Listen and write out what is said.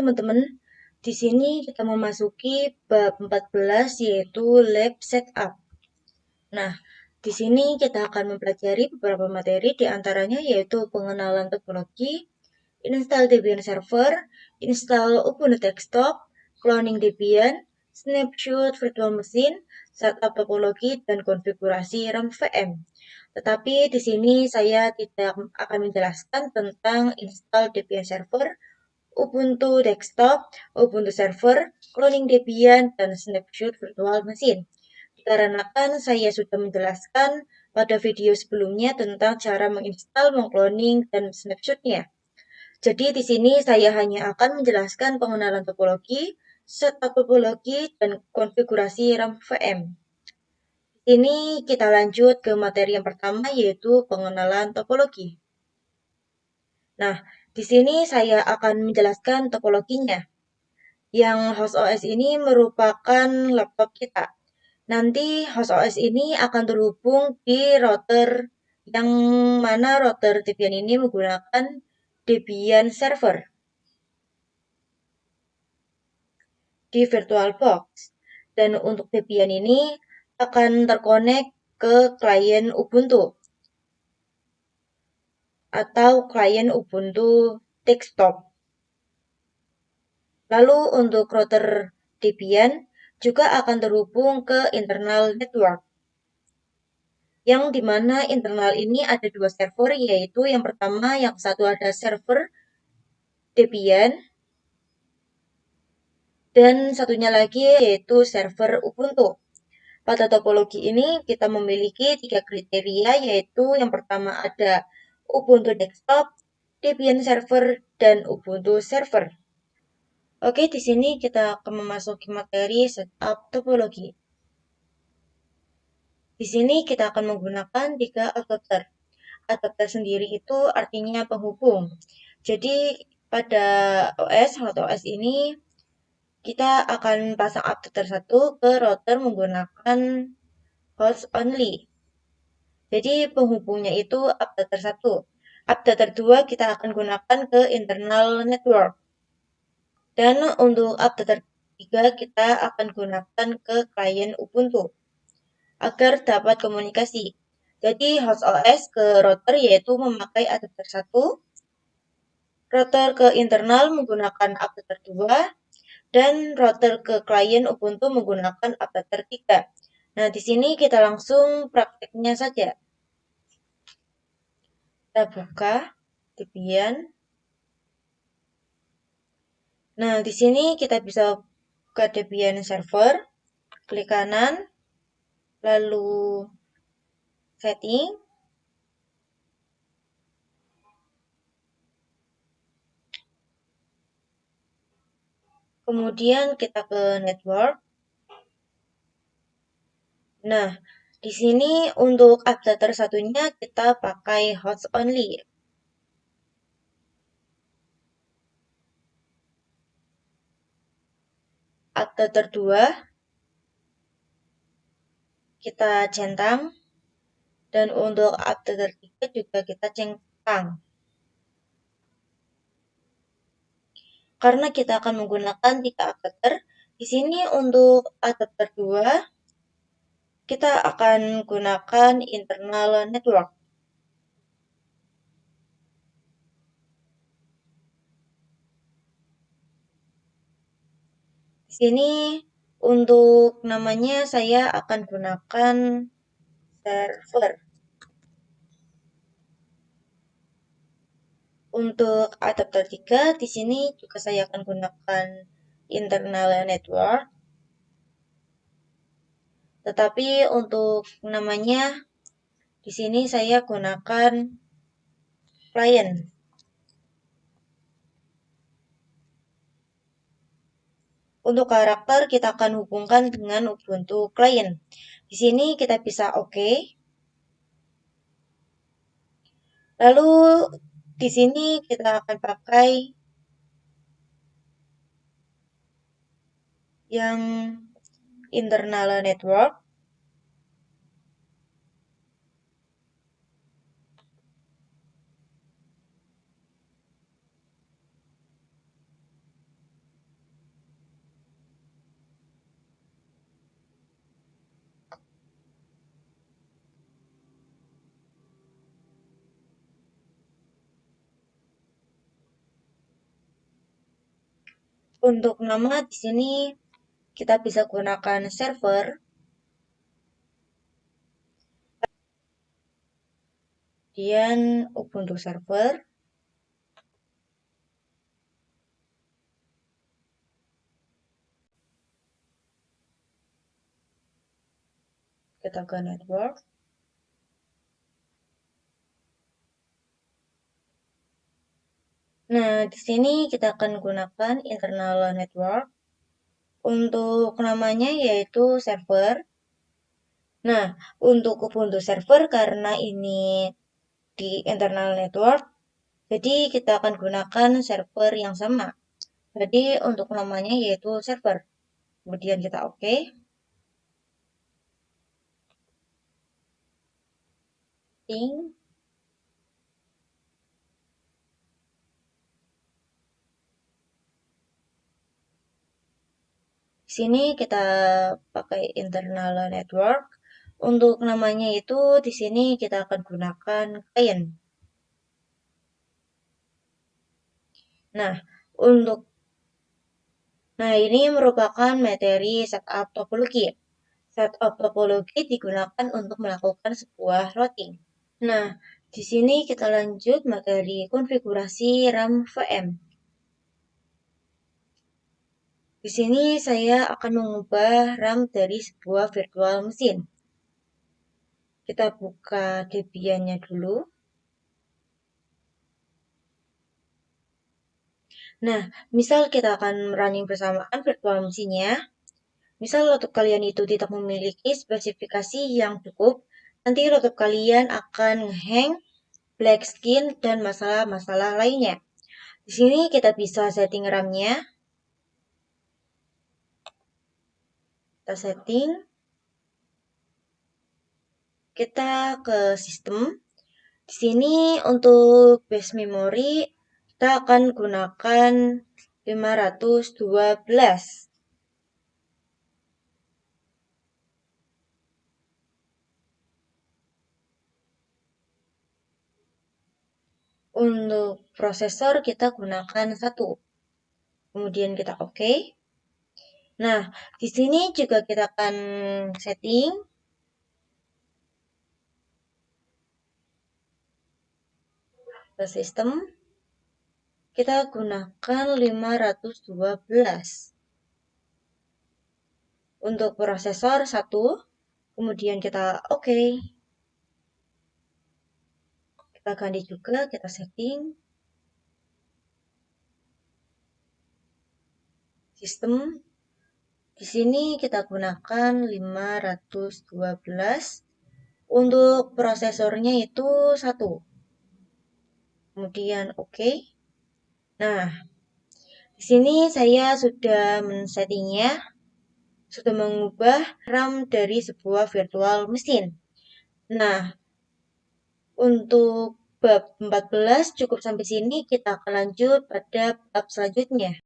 teman-teman, di sini kita memasuki bab 14 yaitu lab setup. Nah, di sini kita akan mempelajari beberapa materi di antaranya yaitu pengenalan topologi, install Debian server, install Ubuntu desktop, cloning Debian, snapshot virtual machine, setup topologi dan konfigurasi RAM VM. Tetapi di sini saya tidak akan menjelaskan tentang install Debian server, Ubuntu desktop, Ubuntu server, cloning Debian, dan snapshot virtual machine. Dikarenakan saya sudah menjelaskan pada video sebelumnya tentang cara menginstal, mengcloning, dan snapshotnya. Jadi di sini saya hanya akan menjelaskan pengenalan topologi, setup topologi, dan konfigurasi RAM VM. Ini kita lanjut ke materi yang pertama yaitu pengenalan topologi. Nah, di sini saya akan menjelaskan topologinya. Yang host OS ini merupakan laptop kita. Nanti host OS ini akan terhubung di router yang mana router Debian ini menggunakan Debian server di VirtualBox. Dan untuk Debian ini akan terkonek ke klien Ubuntu atau klien Ubuntu desktop. Lalu untuk router Debian juga akan terhubung ke internal network. Yang dimana internal ini ada dua server, yaitu yang pertama yang satu ada server Debian dan satunya lagi yaitu server Ubuntu. Pada topologi ini kita memiliki 3 kriteria, yaitu yang pertama ada Ubuntu desktop, Debian server, dan Ubuntu server. Oke, di sini kita akan memasuki materi setup topologi. Di sini kita akan menggunakan 3 adapter. Adapter sendiri itu artinya penghubung. Jadi pada OS ini kita akan pasang adapter 1 ke router menggunakan host only. Jadi penghubungnya itu adapter 1. Adapter 2 kita akan gunakan ke internal network. Dan untuk adapter 3 kita akan gunakan ke klien Ubuntu agar dapat komunikasi. Jadi host OS ke router yaitu memakai adapter 1, router ke internal menggunakan adapter 2, dan router ke klien Ubuntu menggunakan adapter 3. Nah, di sini kita langsung prakteknya saja. Kita buka Debian. Nah, di sini kita bisa buka Debian server, klik kanan, lalu setting, kemudian kita ke network. Nah, di sini untuk adapter satunya kita pakai host only. Adapter 2 kita centang, dan untuk adapter 3 juga kita centang. Karena kita akan menggunakan 3 adapter, di sini untuk adapter 2 kita akan gunakan internal network. Di sini untuk namanya saya akan gunakan server. Untuk adapter 3 di sini juga saya akan gunakan internal network. Tetapi untuk namanya di sini saya gunakan client. Untuk karakter kita akan hubungkan dengan Ubuntu client. Di sini kita bisa OK. Lalu di sini kita akan pakai yang internal network. Untuk nama di sini kita bisa gunakan server, kemudian Ubuntu server, kita ke network. Nah, di sini kita akan gunakan internal network. Untuk namanya yaitu server. Nah, untuk Ubuntu server karena ini di internal network, jadi kita akan gunakan server yang sama. Jadi untuk namanya yaitu server. Kemudian kita oke. Ting. Di sini kita pakai internal network. Untuk namanya itu di sini kita akan gunakan client. Nah, ini merupakan materi setup topologi. Setup topologi digunakan untuk melakukan sebuah routing. Nah, di sini kita lanjut materi konfigurasi RAM VM. Di sini saya akan mengubah RAM dari sebuah virtual mesin. Kita buka Debian-nya dulu. Nah, misal kita akan running bersamaan virtual mesinnya. Misal laptop kalian itu tidak memiliki spesifikasi yang cukup, nanti laptop kalian akan hang, black screen, dan masalah-masalah lainnya. Di sini kita bisa setting RAM-nya. Kita setting. Kita ke sistem. Di sini untuk base memory kita akan gunakan 512. Untuk prosesor kita gunakan 1. Kemudian kita oke. Nah, di sini juga kita akan setting. Ke sistem. Kita gunakan 512. Untuk prosesor 1. Kemudian kita oke. Kita ganti juga, kita setting. Sistem. Di sini kita gunakan 512. Untuk prosesornya itu 1. Kemudian oke. Nah, di sini saya sudah men-settingnya, sudah mengubah RAM dari sebuah virtual mesin. Nah, untuk bab 14 cukup sampai sini, kita akan lanjut pada bab selanjutnya.